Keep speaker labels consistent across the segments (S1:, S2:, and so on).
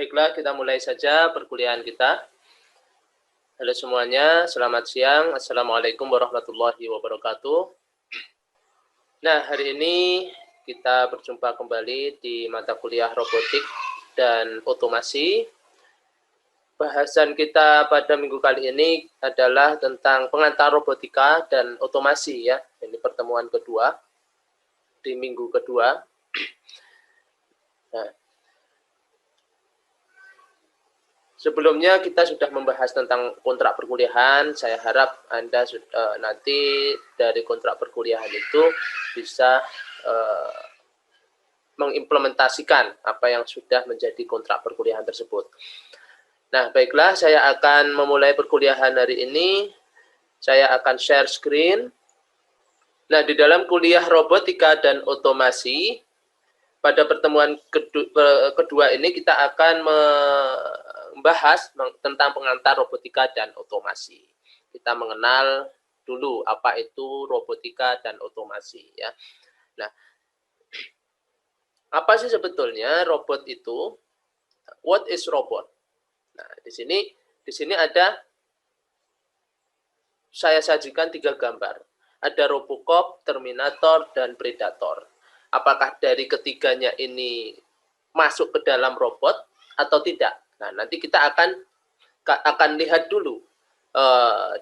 S1: Baiklah, kita mulai saja perkuliahan kita. Halo semuanya, selamat siang. Assalamualaikum warahmatullahi wabarakatuh. Nah, hari ini kita berjumpa kembali di mata kuliah robotik dan otomasi. Bahasan kita pada minggu kali ini adalah tentang pengantar robotika dan otomasi ya. Ini pertemuan kedua di minggu kedua. Nah, sebelumnya kita sudah membahas tentang kontrak perkuliahan. Saya harap Anda nanti dari kontrak perkuliahan itu bisa mengimplementasikan apa yang sudah menjadi kontrak perkuliahan tersebut. Nah, baiklah, saya akan memulai perkuliahan hari ini. Saya akan share screen. Nah, di dalam kuliah robotika dan otomasi, pada pertemuan kedua ini kita akan membahas tentang pengantar robotika dan otomasi. Kita mengenal dulu apa itu robotika dan otomasi ya. Nah, apa sih sebetulnya robot itu? What is robot? Nah, di sini ada saya sajikan 3 gambar. Ada Robocop, Terminator, dan Predator. Apakah dari ketiganya ini masuk ke dalam robot atau tidak? Nah, nanti kita akan lihat dulu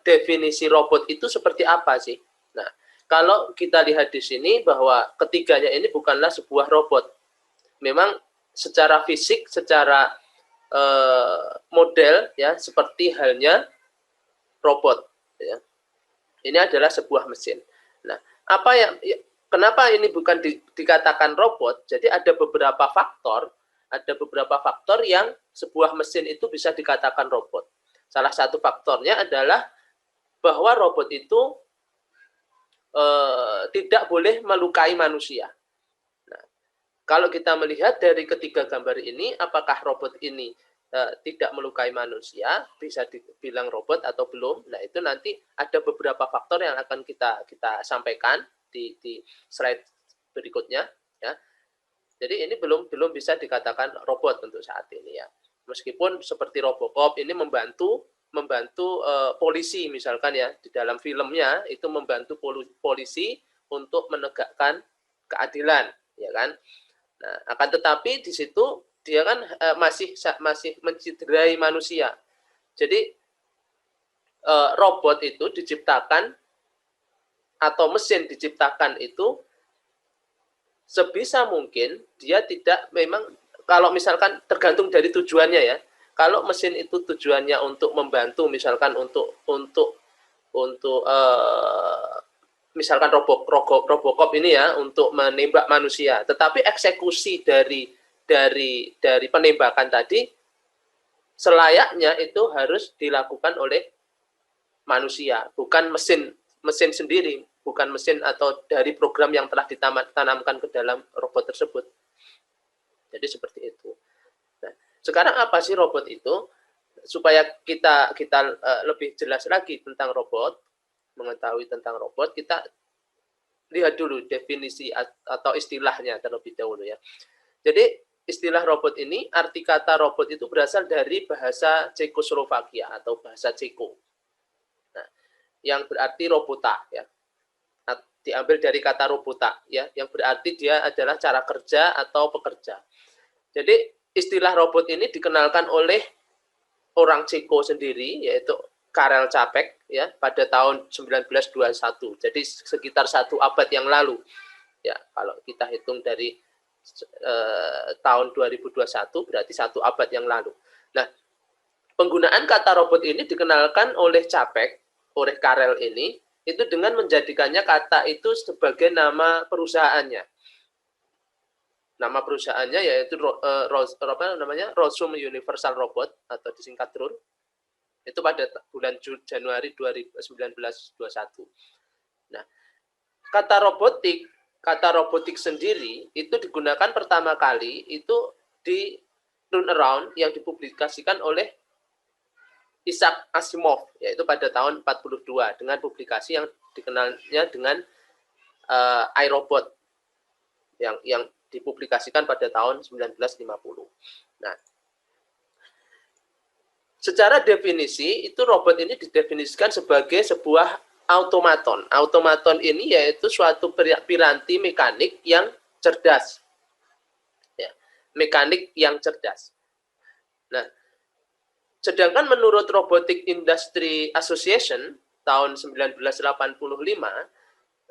S1: definisi robot itu seperti apa sih. Nah, kalau kita lihat di sini bahwa ketiganya ini bukanlah sebuah robot. Memang secara fisik, secara model ya seperti halnya robot ya. Ini adalah sebuah mesin. Nah, kenapa ini bukan dikatakan robot? Jadi ada beberapa faktor yang sebuah mesin itu bisa dikatakan robot. Salah satu faktornya adalah bahwa robot itu tidak boleh melukai manusia. Nah, kalau kita melihat dari ketiga gambar ini, apakah robot ini tidak melukai manusia, bisa dibilang robot atau belum? Nah, itu nanti ada beberapa faktor yang akan kita sampaikan di slide berikutnya ya. Jadi ini belum bisa dikatakan robot untuk saat ini ya. Meskipun seperti Robocop ini membantu polisi misalkan ya, di dalam filmnya itu membantu polisi untuk menegakkan keadilan ya kan. Nah, akan tetapi di situ dia kan masih menciderai manusia. Jadi robot itu diciptakan atau mesin diciptakan itu sebisa mungkin dia tidak, memang kalau misalkan tergantung dari tujuannya ya. Kalau mesin itu tujuannya untuk membantu, misalkan untuk misalkan Robocop ini ya untuk menembak manusia, tetapi eksekusi dari penembakan tadi selayaknya itu harus dilakukan oleh manusia, bukan mesin sendiri, bukan mesin atau dari program yang telah ditanamkan ke dalam robot tersebut. Jadi seperti itu. Nah, sekarang apa sih robot itu? Supaya kita lebih jelas lagi tentang robot, mengetahui tentang robot, kita lihat dulu definisi atau istilahnya terlebih dahulu ya. Jadi istilah robot ini, arti kata robot itu berasal dari bahasa Cekoslovakia atau bahasa Ceko. Nah, yang berarti robota ya. Diambil dari kata robota ya, yang berarti dia adalah cara kerja atau pekerja. Jadi istilah robot ini dikenalkan oleh orang Ceko sendiri, yaitu Karel Čapek ya pada tahun 1921. Jadi sekitar 1 abad yang lalu. Ya, kalau kita hitung dari tahun 2021 berarti 1 abad yang lalu. Nah, penggunaan kata robot ini dikenalkan oleh Čapek, oleh Karel ini, itu dengan menjadikannya kata itu sebagai nama perusahaannya. Nama perusahaannya yaitu Rosum Universal Robot atau disingkat RUR. Itu pada bulan Januari 1921. Nah, kata robotik sendiri itu digunakan pertama kali itu di Turnaround yang dipublikasikan oleh Isaac Asimov, yaitu pada tahun 42 dengan publikasi yang dikenalnya dengan iRobot yang dipublikasikan pada tahun 1950. Nah, secara definisi itu robot ini didefinisikan sebagai sebuah automaton. Automaton ini yaitu suatu piranti mekanik yang cerdas. Ya, mekanik yang cerdas. Nah, sedangkan menurut Robotic Industry Association tahun 1985,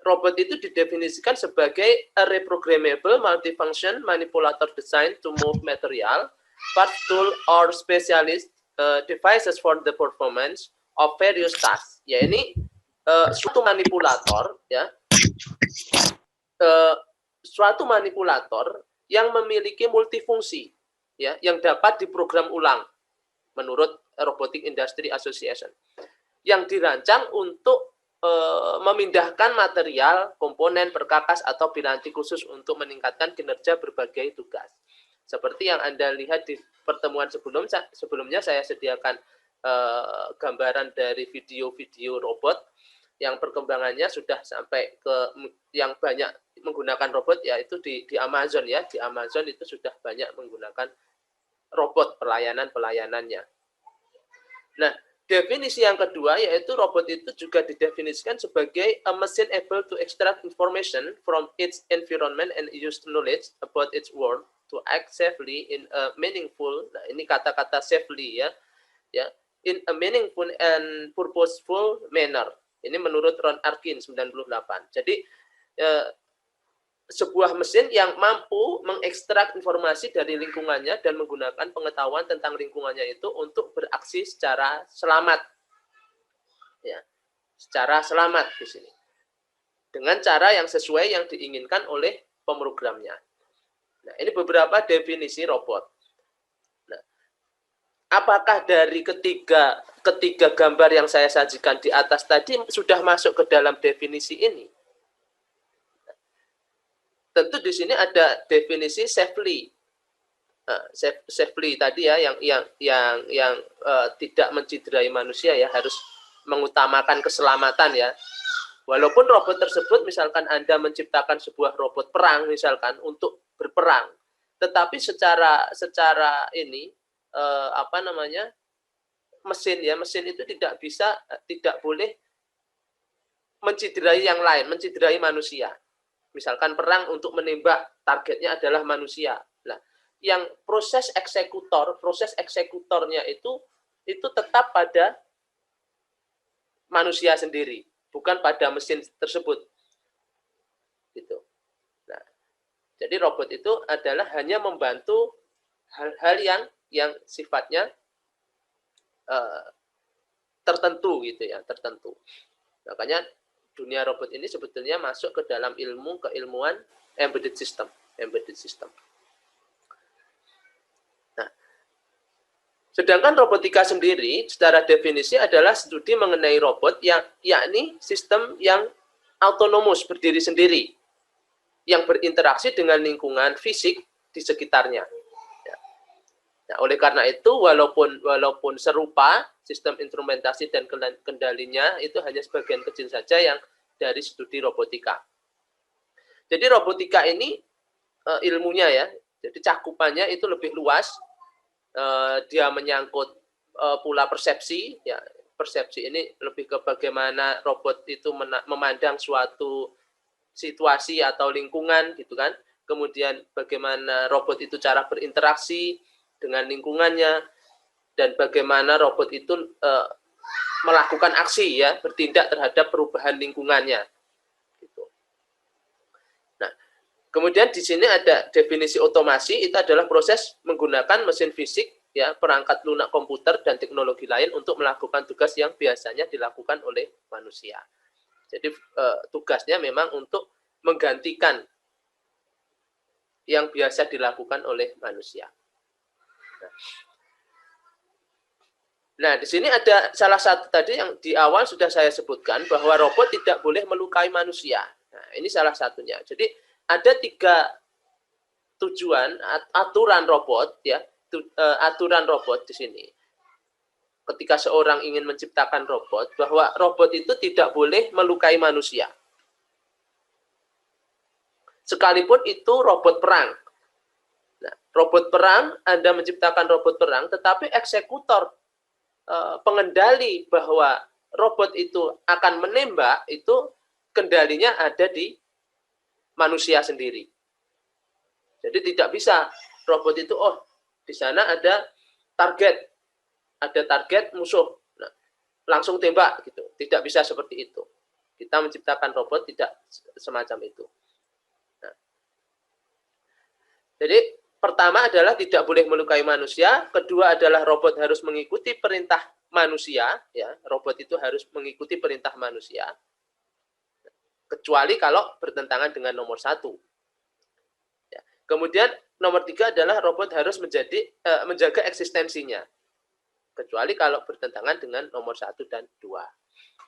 S1: robot itu didefinisikan sebagai a reprogrammable multifunction manipulator designed to move material, parts, tool, or specialist devices for the performance of various tasks. Ya, ini suatu manipulator, ya, suatu manipulator yang memiliki multifungsi, ya, yang dapat diprogram ulang menurut Robotic Industry Association, yang dirancang untuk memindahkan material, komponen, perkakas, atau piranti khusus untuk meningkatkan kinerja berbagai tugas. Seperti yang Anda lihat di pertemuan sebelumnya saya sediakan gambaran dari video-video robot yang perkembangannya sudah sampai ke yang banyak menggunakan robot, yaitu di Amazon, ya. Di Amazon itu sudah banyak menggunakan robot pelayanannya. Nah, definisi yang kedua yaitu robot itu juga didefinisikan sebagai a machine able to extract information from its environment and use knowledge about its world to act safely in a meaningful. Nah, ini kata-kata safely, ya, in a meaningful and purposeful manner. Ini menurut Ron Arkin 98. Jadi sebuah mesin yang mampu mengekstrak informasi dari lingkungannya dan menggunakan pengetahuan tentang lingkungannya itu untuk beraksi secara selamat, ya, secara selamat di sini, dengan cara yang sesuai yang diinginkan oleh pemrogramnya. Nah, ini beberapa definisi robot. Nah, apakah dari ketiga gambar yang saya sajikan di atas tadi sudah masuk ke dalam definisi ini? Tentu di sini ada definisi safely. Safely tadi, ya, yang tidak menciderai manusia, ya, harus mengutamakan keselamatan, ya. Walaupun robot tersebut, misalkan Anda menciptakan sebuah robot perang misalkan untuk berperang, tetapi secara ini mesin itu tidak boleh menciderai yang lain, menciderai manusia. Misalkan perang untuk menembak, targetnya adalah manusia. Nah, yang proses eksekutornya itu tetap pada manusia sendiri, bukan pada mesin tersebut. Gitu. Nah, jadi robot itu adalah hanya membantu hal-hal yang sifatnya tertentu, gitu, ya, tertentu. Makanya dunia robot ini sebetulnya masuk ke dalam keilmuan embedded system. Nah, sedangkan robotika sendiri secara definisi adalah studi mengenai robot yakni sistem yang autonomus, berdiri sendiri, yang berinteraksi dengan lingkungan fisik di sekitarnya. Nah, oleh karena itu, walaupun serupa sistem instrumentasi dan kendalinya itu hanya sebagian kecil saja yang dari studi robotika. Jadi robotika ini ilmunya, ya, jadi cakupannya itu lebih luas. Dia menyangkut pula persepsi, ya. Persepsi ini lebih ke bagaimana robot itu memandang suatu situasi atau lingkungan, gitu kan. Kemudian bagaimana robot itu cara berinteraksi dengan lingkungannya, dan bagaimana robot itu melakukan aksi, ya, bertindak terhadap perubahan lingkungannya. Gitu. Nah, kemudian di sini ada definisi otomasi, itu adalah proses menggunakan mesin fisik, ya, perangkat lunak komputer dan teknologi lain untuk melakukan tugas yang biasanya dilakukan oleh manusia. Jadi tugasnya memang untuk menggantikan yang biasa dilakukan oleh manusia. Nah, di sini ada salah satu tadi yang di awal sudah saya sebutkan, bahwa robot tidak boleh melukai manusia. Nah, ini salah satunya. Jadi ada 3 tujuan aturan robot, ya, aturan robot di sini. Ketika seorang ingin menciptakan robot, bahwa robot itu tidak boleh melukai manusia. Sekalipun itu robot perang. Nah, robot perang, Anda menciptakan robot perang, tetapi eksekutor pengendali bahwa robot itu akan menembak, itu kendalinya ada di manusia sendiri. Jadi tidak bisa robot itu, oh di sana ada target musuh, nah, langsung tembak gitu. Tidak bisa seperti itu. Kita menciptakan robot tidak semacam itu. Nah, jadi pertama adalah tidak boleh melukai manusia, kedua adalah robot harus mengikuti perintah manusia, ya, robot itu harus mengikuti perintah manusia, kecuali kalau bertentangan dengan nomor 1. Ya. Kemudian nomor 3 adalah robot harus menjaga eksistensinya, kecuali kalau bertentangan dengan nomor 1 dan 2.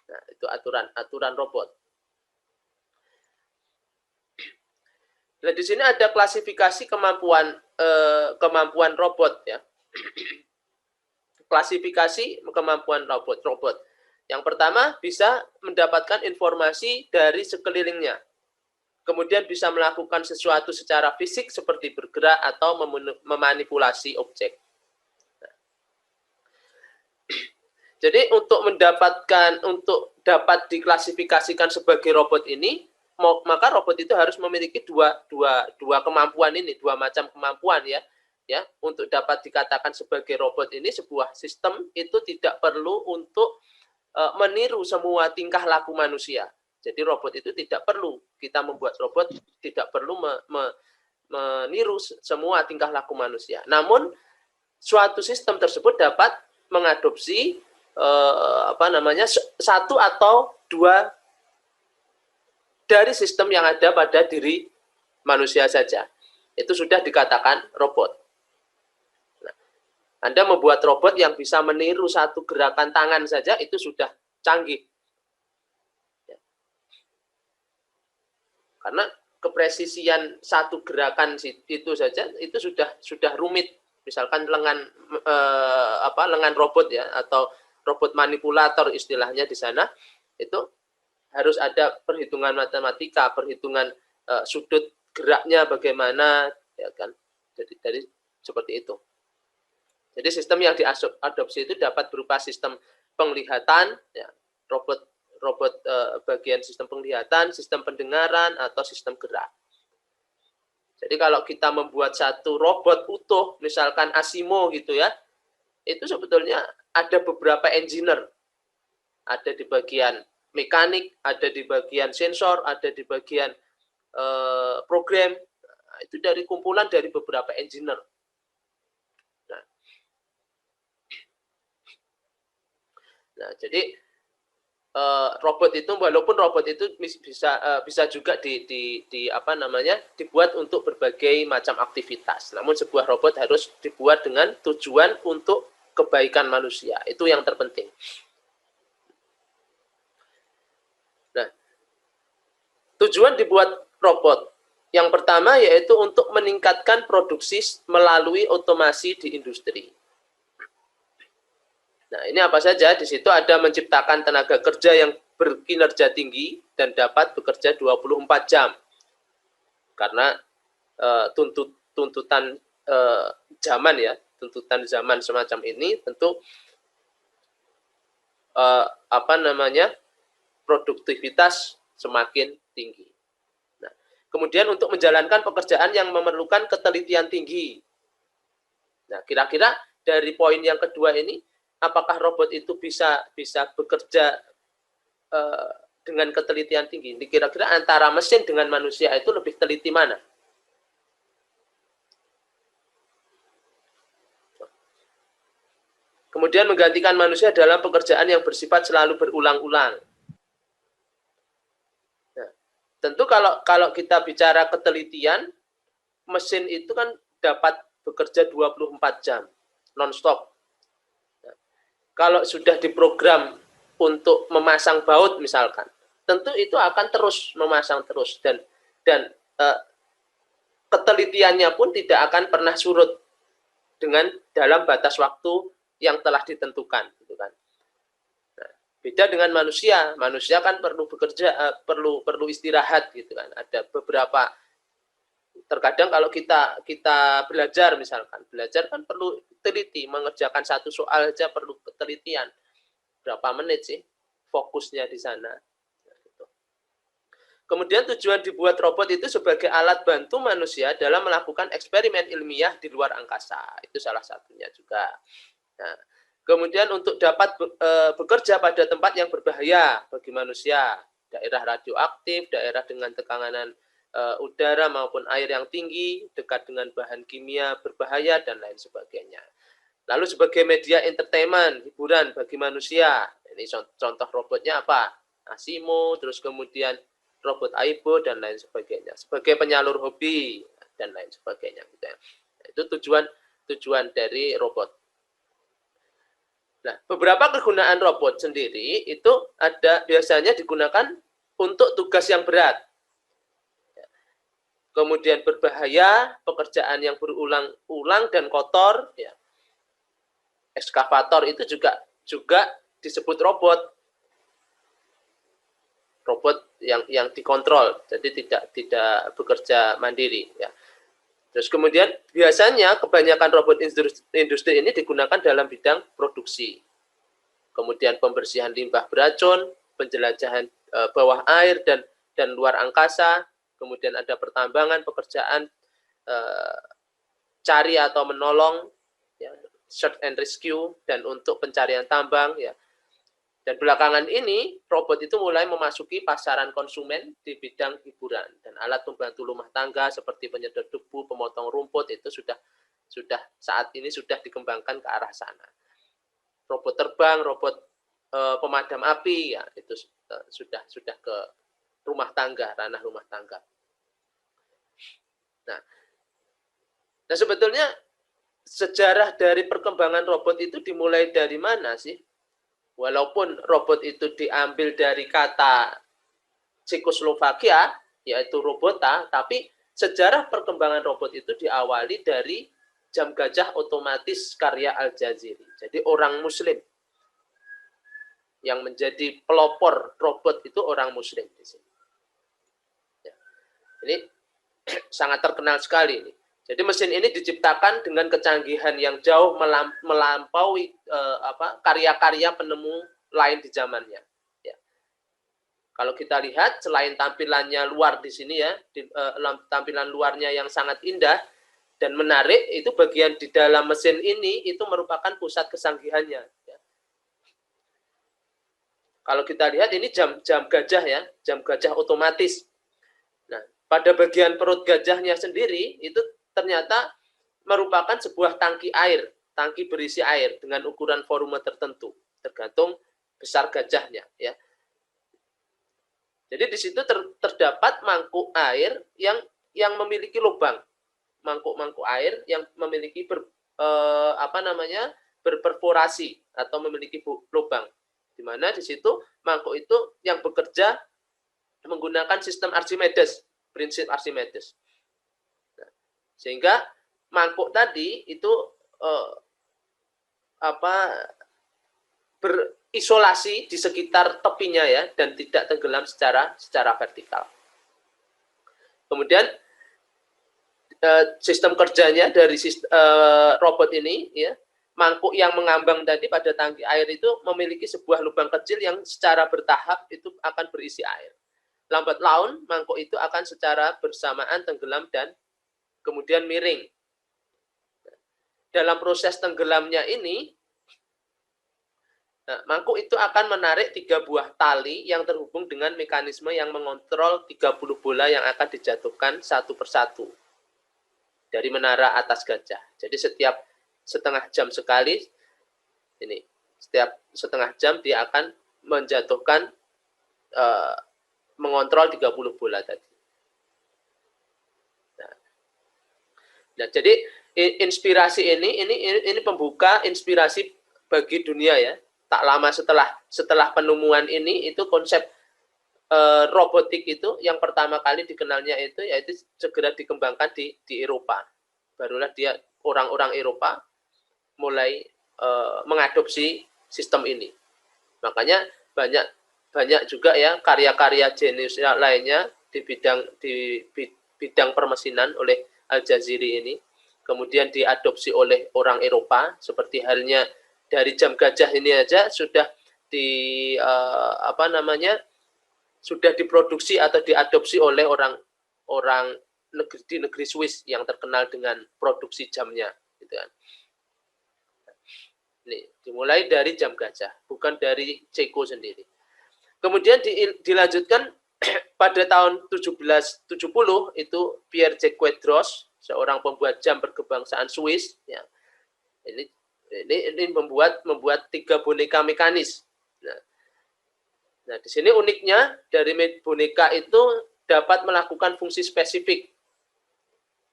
S1: Nah, itu aturan robot. Nah, di sini ada klasifikasi kemampuan robot, ya. Klasifikasi kemampuan robot. Yang pertama, bisa mendapatkan informasi dari sekelilingnya. Kemudian bisa melakukan sesuatu secara fisik seperti bergerak atau memanipulasi objek. Jadi untuk dapat diklasifikasikan sebagai robot ini, maka robot itu harus memiliki dua kemampuan ini, dua macam kemampuan, ya. Ya, untuk dapat dikatakan sebagai robot ini, sebuah sistem itu tidak perlu untuk meniru semua tingkah laku manusia. Jadi robot itu tidak perlu, kita membuat robot tidak perlu meniru semua tingkah laku manusia. Namun suatu sistem tersebut dapat mengadopsi satu atau dua dari sistem yang ada pada diri manusia saja. Itu sudah dikatakan robot. Anda membuat robot yang bisa meniru satu gerakan tangan saja, itu sudah canggih. Ya. Karena kepresisian satu gerakan itu saja, itu sudah rumit. Misalkan lengan robot, ya, atau robot manipulator istilahnya di sana, itu harus ada perhitungan matematika, perhitungan sudut geraknya bagaimana, ya kan? Jadi seperti itu. Jadi sistem yang diadopsi itu dapat berupa sistem penglihatan, ya, robot bagian sistem penglihatan, sistem pendengaran, atau sistem gerak. Jadi kalau kita membuat satu robot utuh, misalkan Asimo gitu, ya, itu sebetulnya ada beberapa engineer. Ada di bagian mekanik, ada di bagian sensor, ada di bagian program. Nah, itu dari kumpulan dari beberapa engineer. Nah, jadi robot itu, walaupun robot itu bisa juga dibuat untuk berbagai macam aktivitas. Namun sebuah robot harus dibuat dengan tujuan untuk kebaikan manusia. Itu yang terpenting. Nah, tujuan dibuat robot yang pertama yaitu untuk meningkatkan produksi melalui otomasi di industri. Nah, ini apa saja? Di situ ada menciptakan tenaga kerja yang berkinerja tinggi dan dapat bekerja 24 jam. Karena tuntutan zaman, ya, tuntutan zaman semacam ini tentu produktivitas semakin tinggi. Nah, kemudian untuk menjalankan pekerjaan yang memerlukan ketelitian tinggi. Nah, kira-kira dari poin yang kedua ini, apakah robot itu bisa bekerja dengan ketelitian tinggi? Kira-kira antara mesin dengan manusia itu lebih teliti mana? Kemudian menggantikan manusia dalam pekerjaan yang bersifat selalu berulang-ulang. Nah, tentu kalau kita bicara ketelitian, mesin itu kan dapat bekerja 24 jam, non-stop. Kalau sudah diprogram untuk memasang baut misalkan, tentu itu akan terus memasang terus dan ketelitiannya pun tidak akan pernah surut dalam batas waktu yang telah ditentukan, gitu kan. Nah, beda dengan manusia kan perlu bekerja, perlu istirahat, gitu kan. Ada beberapa terkadang kalau kita belajar misalkan, belajar kan perlu teliti, mengerjakan satu soal aja perlu ketelitian. Berapa menit sih fokusnya di sana. Kemudian tujuan dibuat robot itu sebagai alat bantu manusia dalam melakukan eksperimen ilmiah di luar angkasa. Itu salah satunya juga. Nah, kemudian untuk dapat bekerja pada tempat yang berbahaya bagi manusia, daerah radioaktif, daerah dengan tekanan udara maupun air yang tinggi, dekat dengan bahan kimia berbahaya, dan lain sebagainya. Lalu sebagai media entertainment, hiburan bagi manusia, ini contoh robotnya apa? Asimo, terus kemudian robot Aibo, dan lain sebagainya. Sebagai penyalur hobi, dan lain sebagainya. Gitu ya. Itu tujuan dari robot. Nah, beberapa kegunaan robot sendiri itu ada biasanya digunakan untuk tugas yang berat. Kemudian berbahaya, pekerjaan yang berulang-ulang dan kotor, ya. Ekskavator itu juga disebut robot yang dikontrol, jadi tidak bekerja mandiri, ya. Terus kemudian biasanya kebanyakan robot industri ini digunakan dalam bidang produksi, kemudian pembersihan limbah beracun, penjelajahan bawah air dan luar angkasa, kemudian ada pertambangan, pekerjaan cari atau menolong, ya, search and rescue, dan untuk pencarian tambang, ya. Dan belakangan ini robot itu mulai memasuki pasaran konsumen di bidang hiburan, dan alat pembantu rumah tangga seperti penyedot debu, pemotong rumput itu sudah saat ini sudah dikembangkan ke arah sana. Robot terbang, robot pemadam api, ya itu sudah ke rumah tangga, ranah rumah tangga. Nah sebetulnya sejarah dari perkembangan robot itu dimulai dari mana sih? Walaupun robot itu diambil dari kata Cekoslovakia, yaitu robota, tapi sejarah perkembangan robot itu diawali dari jam gajah otomatis karya Al-Jaziri. Jadi orang Muslim yang menjadi pelopor robot itu orang Muslim di sini. Ya. Ini sangat terkenal sekali ini. Jadi mesin ini diciptakan dengan kecanggihan yang jauh melampaui karya-karya penemu lain di zamannya. Ya. Kalau kita lihat selain tampilannya luar di sini ya, tampilan luarnya yang sangat indah dan menarik, itu bagian di dalam mesin ini itu merupakan pusat kesanggihannya. Ya. Kalau kita lihat ini jam gajah ya, jam gajah otomatis. Nah, pada bagian perut gajahnya sendiri itu ternyata merupakan sebuah tangki air, tangki berisi air dengan ukuran volume tertentu, tergantung besar gajahnya, ya. Jadi di situ terdapat mangkuk air yang memiliki lubang, mangkuk air yang memiliki berperforasi atau memiliki lubang, di mana di situ mangkuk itu yang bekerja menggunakan sistem Archimedes, prinsip Archimedes. Sehingga mangkuk tadi itu berisolasi di sekitar tepinya ya, dan tidak tenggelam secara vertikal. Kemudian sistem kerjanya dari robot ini ya, mangkuk yang mengambang tadi pada tangki air itu memiliki sebuah lubang kecil yang secara bertahap itu akan berisi air. Lambat laun mangkuk itu akan secara bersamaan tenggelam dan kemudian miring. Dalam proses tenggelamnya ini, mangkuk itu akan menarik 3 buah tali yang terhubung dengan mekanisme yang mengontrol 30 bola yang akan dijatuhkan satu persatu dari menara atas gajah. Jadi setiap setengah jam sekali, setiap setengah jam dia akan menjatuhkan, mengontrol 30 bola tadi. Nah, jadi inspirasi ini pembuka inspirasi bagi dunia ya. Tak lama setelah penemuan ini, itu konsep robotik itu yang pertama kali dikenalnya yaitu segera dikembangkan di Eropa. Barulah dia orang-orang Eropa mulai mengadopsi sistem ini. Makanya banyak juga ya karya-karya jenius lainnya di bidang permesinan oleh Al-Jaziri ini, kemudian diadopsi oleh orang Eropa, seperti halnya dari jam gajah ini aja sudah sudah diproduksi atau diadopsi oleh orang di negeri Swiss yang terkenal dengan produksi jamnya, gitu kan. Ini dimulai dari jam gajah, bukan dari Ceko sendiri. Kemudian dilanjutkan pada tahun 1770 itu Pierre Jacques Quadros, seorang pembuat jam berkebangsaan Swiss, ya. Ini membuat 3 boneka mekanis. Nah, di sini uniknya dari boneka itu dapat melakukan fungsi spesifik.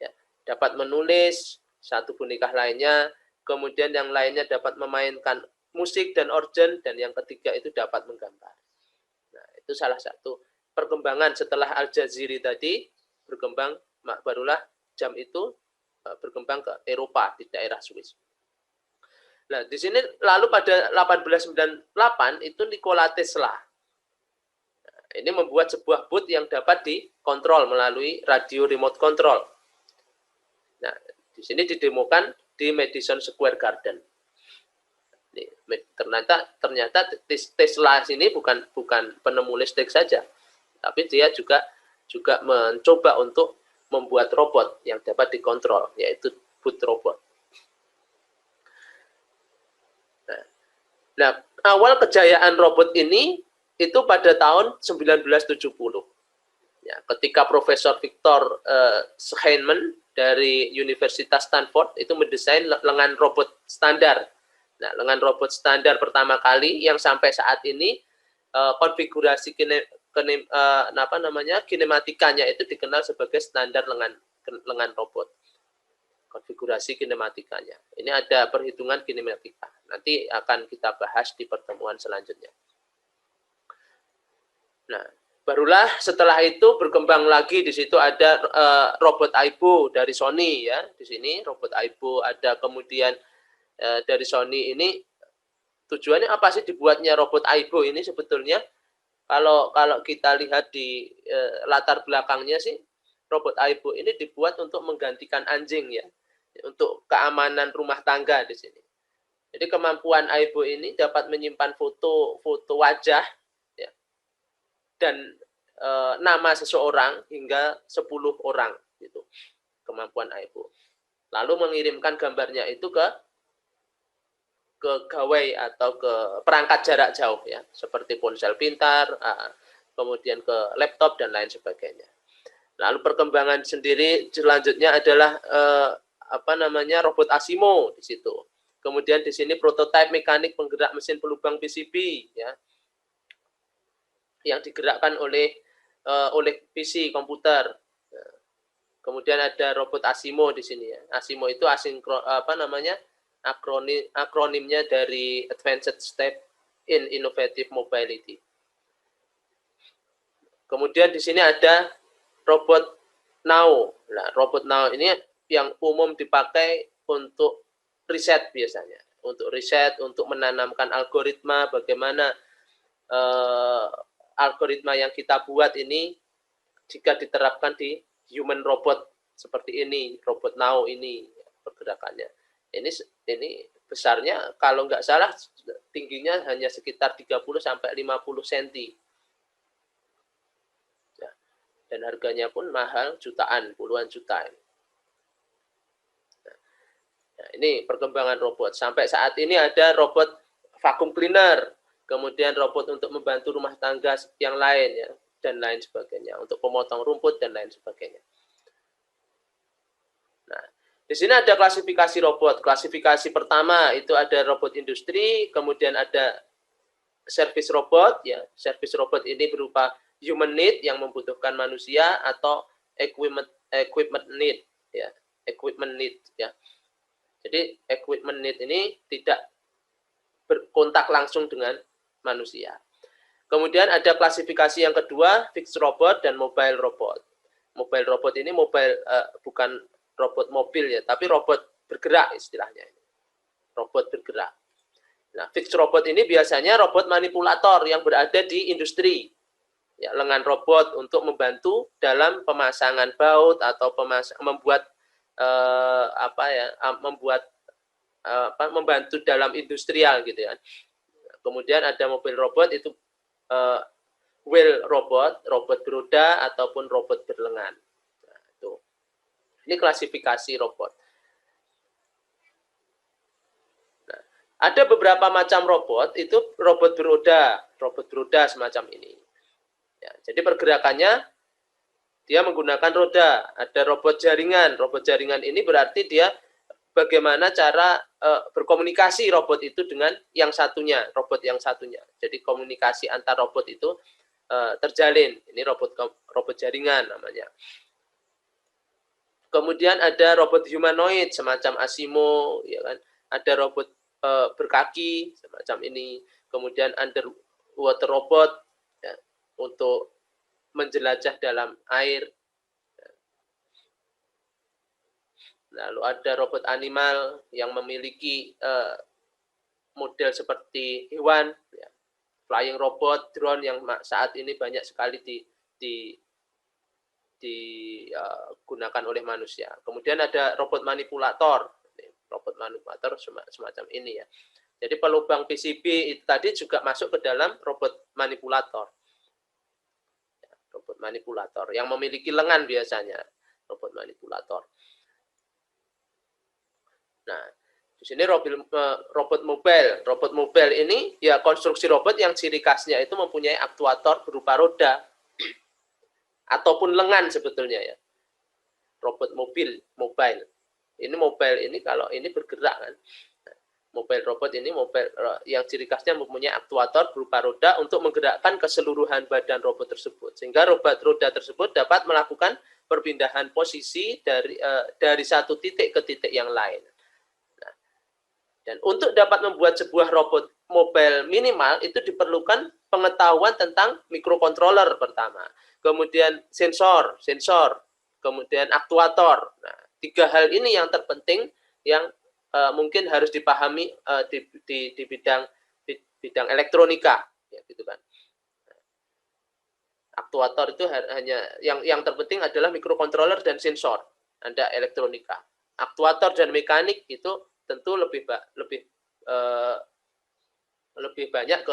S1: Ya, dapat menulis satu boneka lainnya, kemudian yang lainnya dapat memainkan musik dan organ, dan yang ketiga itu dapat menggambar. Nah, itu salah satu perkembangan setelah Al-Jaziri tadi berkembang, barulah jam itu berkembang ke Eropa di daerah Swiss. Nah, di sini lalu pada 1898 itu Nikola Tesla. Nah, ini membuat sebuah booth yang dapat dikontrol melalui radio remote control. Nah, di sini didemokan di Madison Square Garden. Ternyata Tesla sini bukan penemu listrik saja, tapi dia juga mencoba untuk membuat robot yang dapat dikontrol, yaitu booth robot. Nah, awal kejayaan robot ini itu pada tahun 1970. Ya, ketika Profesor Victor Scheinman dari Universitas Stanford itu mendesain lengan robot standar. Nah, lengan robot standar pertama kali yang sampai saat ini konfigurasi kinematikanya itu dikenal sebagai standar lengan robot. Konfigurasi kinematikanya. Ini ada perhitungan kinematika. Nanti akan kita bahas di pertemuan selanjutnya. Nah, barulah setelah itu berkembang lagi, di situ ada robot Aibo dari Sony, ya. Di sini robot Aibo ada, kemudian dari Sony ini tujuannya apa sih dibuatnya robot Aibo ini sebetulnya? Kalau kita lihat di latar belakangnya sih, robot Aibo ini dibuat untuk menggantikan anjing, ya. Untuk keamanan rumah tangga di sini. Jadi kemampuan Aibo ini dapat menyimpan foto wajah, ya, dan nama seseorang hingga 10 orang gitu. Kemampuan Aibo. Lalu mengirimkan gambarnya itu ke gawai atau ke perangkat jarak jauh, ya, seperti ponsel pintar, kemudian ke laptop dan lain sebagainya. Lalu perkembangan sendiri selanjutnya adalah robot Asimo di situ. Kemudian di sini prototipe mekanik penggerak mesin pelubang PCB, ya, yang digerakkan oleh PC komputer. Kemudian ada robot Asimo di sini, ya. Asimo itu akronimnya dari Advanced Step in Innovative Mobility. Kemudian di sini ada robot Now. Nah, robot Now ini yang umum dipakai untuk riset biasanya, untuk riset, untuk menanamkan algoritma, bagaimana algoritma yang kita buat ini jika diterapkan di human robot seperti ini, robot Now ini pergerakannya. Ini besarnya kalau nggak salah tingginya hanya sekitar 30 sampai 50 cm. Ya, dan harganya pun mahal, jutaan, puluhan juta ini. Nah, ini perkembangan robot. Sampai saat ini ada robot vacuum cleaner, kemudian robot untuk membantu rumah tangga yang lain, ya, dan lain sebagainya, untuk pemotong rumput dan lain sebagainya. Nah, di sini ada klasifikasi robot. Klasifikasi pertama itu ada robot industri, kemudian ada service robot, ya. Service robot ini berupa human need yang membutuhkan manusia, atau equipment need, ya. Equipment need, ya. Jadi equipment need ini tidak berkontak langsung dengan manusia. Kemudian ada klasifikasi yang kedua, fixed robot dan mobile robot. Mobile robot ini bukan robot mobil, ya, tapi robot bergerak istilahnya. Robot bergerak. Nah, fixed robot ini biasanya robot manipulator yang berada di industri. ya, lengan robot untuk membantu dalam pemasangan baut atau membuat membantu dalam industrial gitu ya. Kemudian ada mobil robot itu wheel robot, robot beroda ataupun robot berlengan. Nah, itu. Ini klasifikasi robot. Nah, ada beberapa macam robot, itu robot beroda semacam ini. Ya, jadi pergerakannya dia menggunakan roda. Ada robot jaringan. Robot jaringan ini berarti dia bagaimana cara berkomunikasi robot itu dengan robot yang satunya. Jadi komunikasi antar robot itu terjalin. Ini robot jaringan namanya. Kemudian ada robot humanoid semacam Asimo, ya kan? Ada robot berkaki semacam ini. Kemudian underwater robot ya, untuk menjelajah dalam air. Lalu ada robot animal yang memiliki model seperti hewan, ya. Flying robot, drone yang saat ini banyak sekali digunakan oleh manusia. Kemudian ada robot manipulator semacam ini ya. Jadi pelubang PCB itu tadi juga masuk ke dalam robot manipulator. Robot manipulator yang memiliki lengan biasanya, robot manipulator. Nah, di sini robot mobile. Robot mobile ini ya konstruksi robot yang ciri khasnya itu mempunyai aktuator berupa roda ataupun lengan sebetulnya ya. Robot mobile. Ini mobile ini kalau ini bergerak kan. Mobile robot ini yang ciri khasnya mempunyai aktuator berupa roda untuk menggerakkan keseluruhan badan robot tersebut. Sehingga robot roda tersebut dapat melakukan perpindahan posisi dari satu titik ke titik yang lain. Dan untuk dapat membuat sebuah robot mobile minimal itu diperlukan pengetahuan tentang mikrokontroler pertama, kemudian sensor, kemudian aktuator. Nah, 3 hal ini yang terpenting yang mungkin harus dipahami di bidang elektronika, ya gitu kan. Aktuator itu hanya yang terpenting adalah mikrokontroler dan sensor. Ada elektronika. Aktuator dan mekanik itu tentu lebih banyak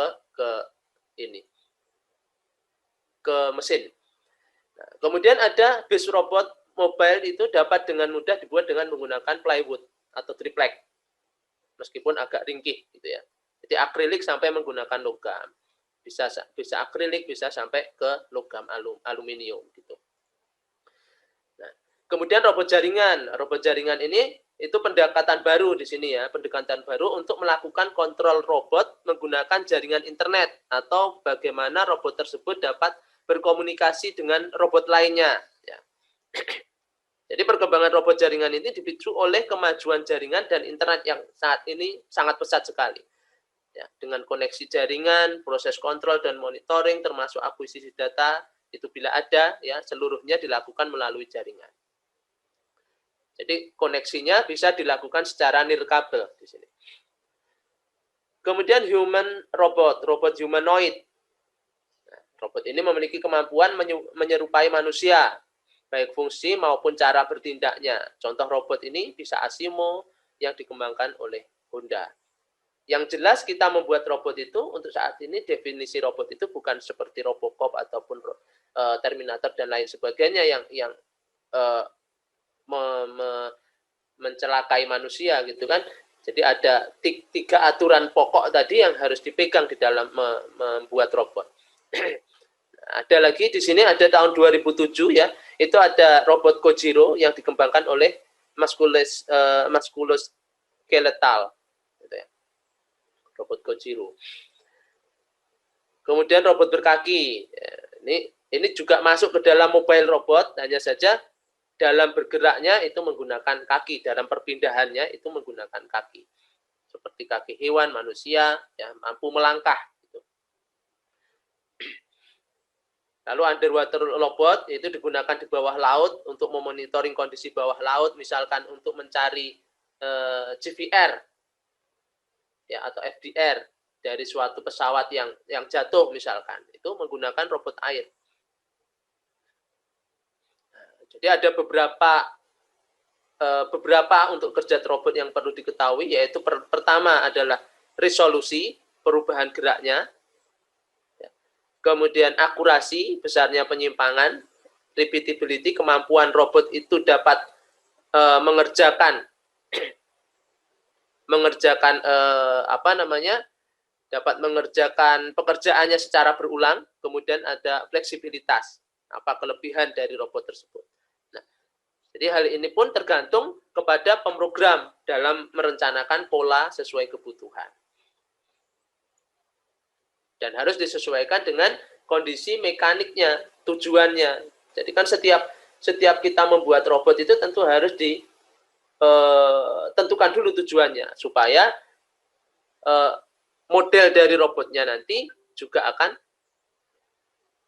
S1: ke mesin. Nah, kemudian ada base robot mobile itu dapat dengan mudah dibuat dengan menggunakan plywood atau triplek, meskipun agak ringkih gitu ya. Jadi akrilik sampai menggunakan logam, bisa akrilik, bisa sampai ke logam aluminium gitu. Nah, kemudian robot jaringan ini itu pendekatan baru di sini ya, pendekatan baru untuk melakukan kontrol robot menggunakan jaringan internet atau bagaimana robot tersebut dapat berkomunikasi dengan robot lainnya. Ya. Jadi perkembangan robot jaringan ini dipicu oleh kemajuan jaringan dan internet yang saat ini sangat pesat sekali. Ya, dengan koneksi jaringan, proses kontrol dan monitoring termasuk akuisisi data itu bila ada ya seluruhnya dilakukan melalui jaringan. Jadi koneksinya bisa dilakukan secara nirkabel di sini. Kemudian robot humanoid. Nah, robot ini memiliki kemampuan menyerupai manusia, baik fungsi maupun cara bertindaknya. Contoh robot ini bisa Asimo yang dikembangkan oleh Honda. Yang jelas kita membuat robot itu untuk saat ini definisi robot itu bukan seperti Robocop ataupun Terminator dan lain sebagainya yang mencelakai manusia gitu kan. Jadi ada 3 aturan pokok tadi yang harus dipegang di dalam membuat robot. Ada lagi di sini ada tahun 2007 ya, itu ada robot Kojiro yang dikembangkan oleh Musculoskeletal gitu ya. Robot Kojiro. Kemudian robot berkaki. Ya, ini juga masuk ke dalam mobile robot, hanya saja dalam bergeraknya itu menggunakan kaki, dalam perpindahannya itu menggunakan kaki. Seperti kaki hewan, manusia, ya, mampu melangkah. Gitu. Lalu underwater robot itu digunakan di bawah laut untuk memonitoring kondisi bawah laut, misalkan untuk mencari GVR ya, atau FDR. dari suatu pesawat yang jatuh misalkan, itu menggunakan robot air. Jadi ada beberapa untuk kerja robot yang perlu diketahui, yaitu pertama adalah resolusi perubahan geraknya, kemudian akurasi, besarnya penyimpangan, repeatability, kemampuan robot itu dapat mengerjakan dapat mengerjakan pekerjaannya secara berulang, kemudian ada fleksibilitas, apa kelebihan dari robot tersebut. Nah, jadi hal ini pun tergantung kepada pemrogram dalam merencanakan pola sesuai kebutuhan. Dan harus disesuaikan dengan kondisi mekaniknya, tujuannya. Jadi kan setiap kita membuat robot itu tentu harus ditentukan dulu tujuannya, supaya model dari robotnya nanti juga akan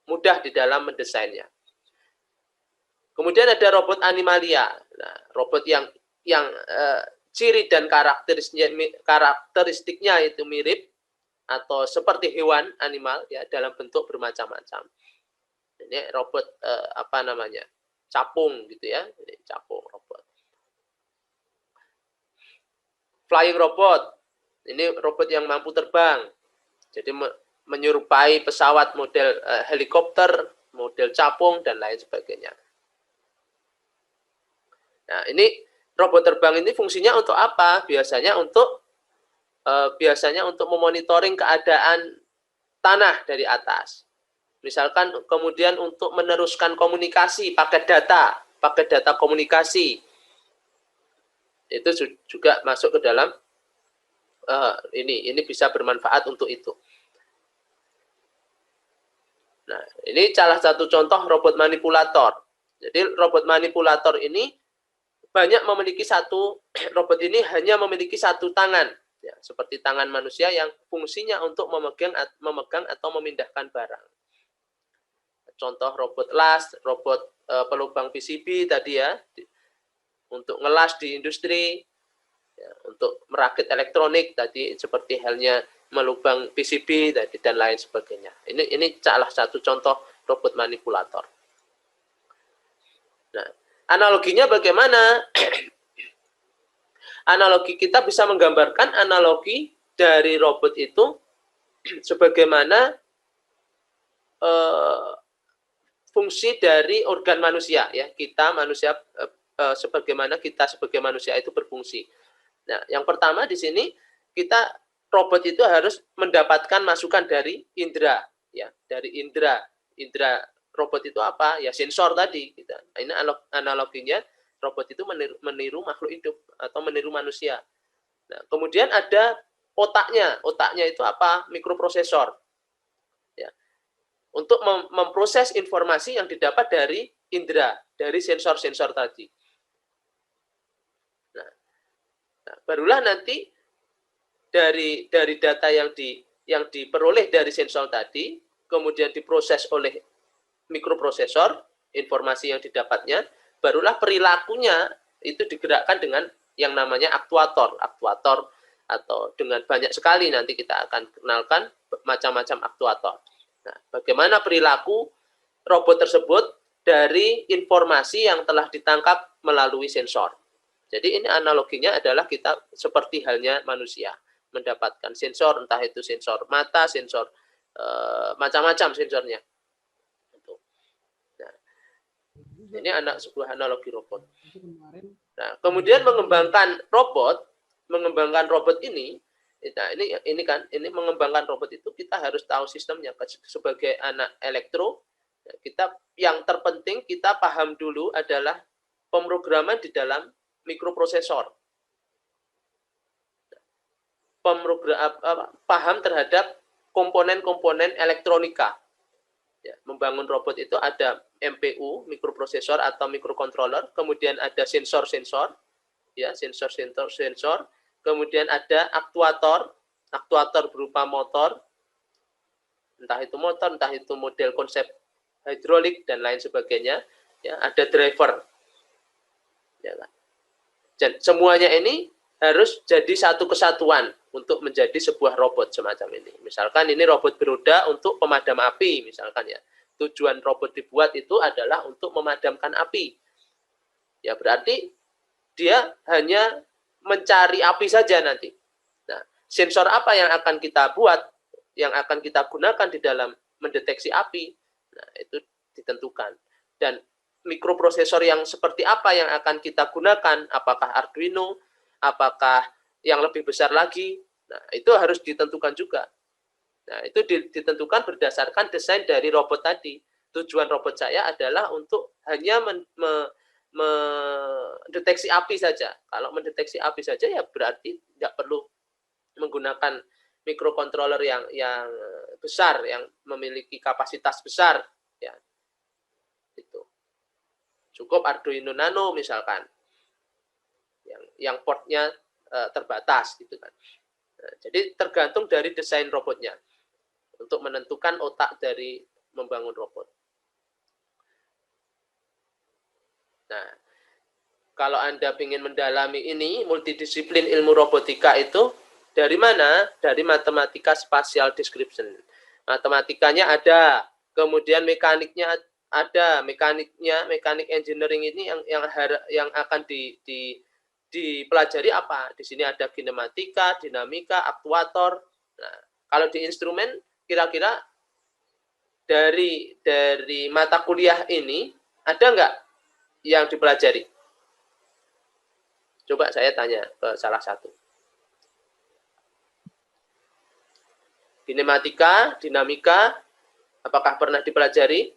S1: mudah di dalam mendesainnya. Kemudian ada robot animalia. Nah, robot yang ciri dan karakteristiknya itu mirip atau seperti hewan animal ya, dalam bentuk bermacam-macam. Ini robot capung gitu ya, ini capung robot. Flying robot. Ini robot yang mampu terbang. Jadi menyerupai pesawat model helikopter, model capung, dan lain sebagainya. Nah, ini robot terbang ini fungsinya untuk apa? Biasanya untuk memonitoring keadaan tanah dari atas. Misalkan kemudian untuk meneruskan komunikasi, paket data komunikasi. Itu juga masuk ke dalam ini bisa bermanfaat untuk itu. Nah, ini salah satu contoh robot manipulator. Jadi robot manipulator ini robot ini hanya memiliki satu tangan, ya, seperti tangan manusia yang fungsinya untuk memegang atau memindahkan barang. Contoh robot las, robot pelubang PCB tadi ya, untuk ngelas di industri, ya, untuk merakit elektronik tadi seperti halnya melubang PCB tadi dan lain sebagainya. Ini salah satu contoh robot manipulator. Nah, analoginya bagaimana? Analogi kita bisa menggambarkan analogi dari robot itu sebagaimana fungsi dari organ manusia ya. Kita manusia sebagaimana kita sebagai manusia itu berfungsi. Nah, yang pertama di sini robot itu harus mendapatkan masukan dari indera, ya, dari indera robot itu apa? Ya sensor tadi. Gitu. Nah, ini analoginya robot itu meniru makhluk hidup atau meniru manusia. Nah, kemudian ada otaknya. Otaknya itu apa? Mikroprosesor. Ya. Untuk memproses informasi yang didapat dari indera, dari sensor-sensor tadi. Nah, barulah nanti dari data yang diperoleh dari sensor tadi, kemudian diproses oleh mikroprosesor, informasi yang didapatnya, barulah perilakunya itu digerakkan dengan yang namanya aktuator atau dengan banyak sekali nanti kita akan kenalkan macam-macam aktuator. Nah, bagaimana perilaku robot tersebut dari informasi yang telah ditangkap melalui sensor. Jadi ini analoginya adalah kita seperti halnya manusia, mendapatkan sensor, entah itu sensor mata, sensor macam-macam sensornya. Nah, ini sebuah analogi robot. Nah, kemudian mengembangkan robot ini, nah ini mengembangkan robot itu kita harus tahu sistemnya. Sebagai anak elektro, kita yang terpenting kita paham dulu adalah pemrograman di dalam mikroprosesor. Paham terhadap komponen-komponen elektronika. Ya, membangun robot itu ada MPU, mikroprosesor atau microcontroller, kemudian ada sensor-sensor, ya, sensor, kemudian ada aktuator berupa motor, entah itu model konsep hidrolik dan lain sebagainya, ya, ada driver. Ya, dan semuanya ini harus jadi satu kesatuan untuk menjadi sebuah robot semacam ini. Misalkan ini robot beroda untuk pemadam api, misalkan ya. Tujuan robot dibuat itu adalah untuk memadamkan api. Ya berarti dia hanya mencari api saja nanti. Nah, sensor apa yang akan kita buat, yang akan kita gunakan di dalam mendeteksi api, nah itu ditentukan. Dan mikroprosesor yang seperti apa yang akan kita gunakan, apakah Arduino, apakah yang lebih besar lagi, nah itu harus ditentukan juga. Nah itu ditentukan berdasarkan desain dari robot tadi. Tujuan robot saya adalah untuk hanya mendeteksi api saja. Kalau mendeteksi api saja ya berarti tidak perlu menggunakan mikrokontroler yang besar, yang memiliki kapasitas besar, ya. Itu. Cukup Arduino Nano misalkan, yang portnya terbatas gitu kan. Nah, jadi tergantung dari desain robotnya untuk menentukan otak dari membangun robot. Nah, kalau Anda ingin mendalami ini, multidisiplin ilmu robotika itu dari mana? Dari matematika spatial description. Matematikanya ada, kemudian mekaniknya ada, mekanik engineering ini yang akan dipelajari apa? Di sini ada kinematika, dinamika, aktuator. Nah, kalau di instrumen kira-kira dari mata kuliah ini ada nggak yang dipelajari? Coba saya tanya ke salah satu. Kinematika, dinamika, apakah pernah dipelajari?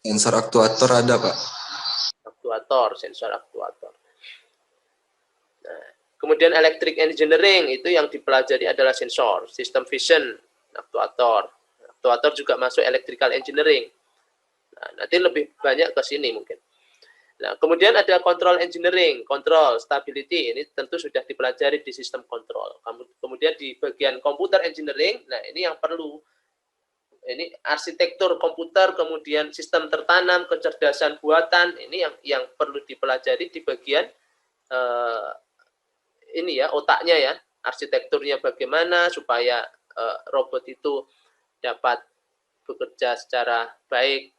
S2: Sensor aktuator ada, Pak.
S1: Aktuator, sensor aktuator. Nah, kemudian electric engineering itu yang dipelajari adalah sensor, system vision, aktuator. Aktuator juga masuk electrical engineering. Nah, nanti lebih banyak ke sini mungkin. Nah, kemudian ada control engineering, control, stability, ini tentu sudah dipelajari di sistem kontrol. Kemudian di bagian computer engineering, nah ini yang perlu. Ini arsitektur komputer, kemudian sistem tertanam, kecerdasan buatan, ini yang perlu dipelajari di bagian ini ya, otaknya ya, arsitekturnya bagaimana supaya robot itu dapat bekerja secara baik.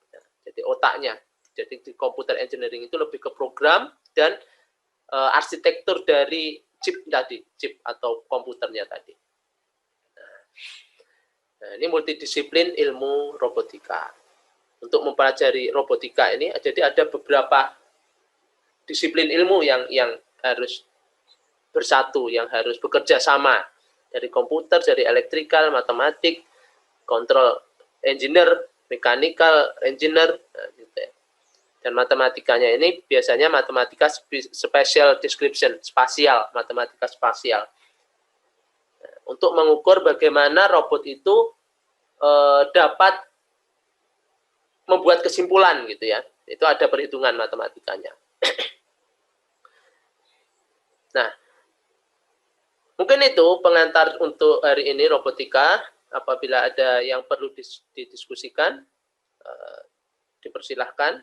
S1: Jadi otaknya. Jadi di computer engineering itu lebih ke program dan arsitektur dari chip tadi, chip atau komputernya tadi. Nah, ini multidisiplin ilmu robotika. Untuk mempelajari robotika ini, jadi ada beberapa disiplin ilmu yang harus bersatu, yang harus bekerja sama. Dari komputer, dari elektrikal, matematik, kontrol engineer, mechanical engineer, nah, gitu ya. Dan matematikanya ini biasanya matematika spatial description, spasial, matematika spasial. Untuk mengukur bagaimana robot itu dapat membuat kesimpulan gitu ya. Itu ada perhitungan matematikanya. Nah, mungkin itu pengantar untuk hari ini robotika. Apabila ada yang perlu didiskusikan, dipersilahkan.